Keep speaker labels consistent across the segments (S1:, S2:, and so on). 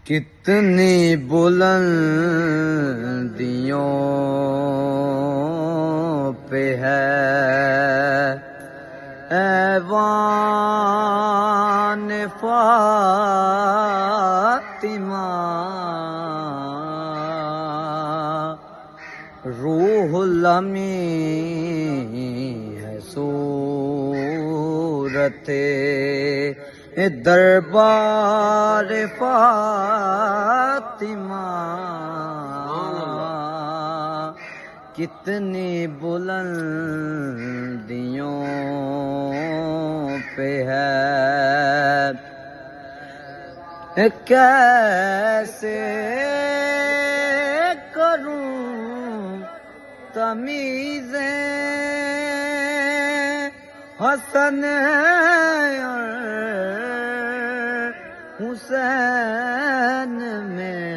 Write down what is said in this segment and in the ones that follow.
S1: کتنی بلندیوں پہ ہے ایوان فاطمہ، روح الامین ہے صورت دربار فاطمہ، کتنی بلندیوں پہ ہے، کیسے کروں تمیزیں حسن اور حسین میں،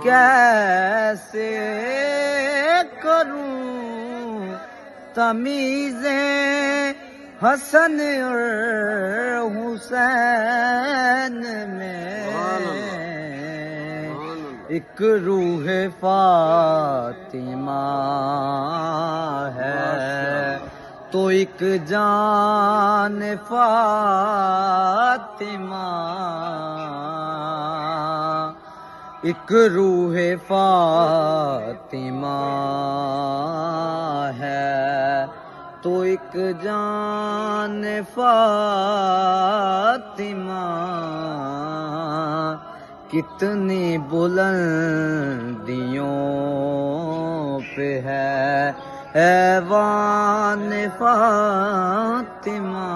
S1: کیسے کروں تمیزیں حسن اور حسین میں، ایک روح فاطمہ ہے تو ایک جان فاطمہ، ایک روح فاطمہ ہے تو ایک جان فاطمہ، کتنی بلندیوں پہ ہے ایوان فاطمہ۔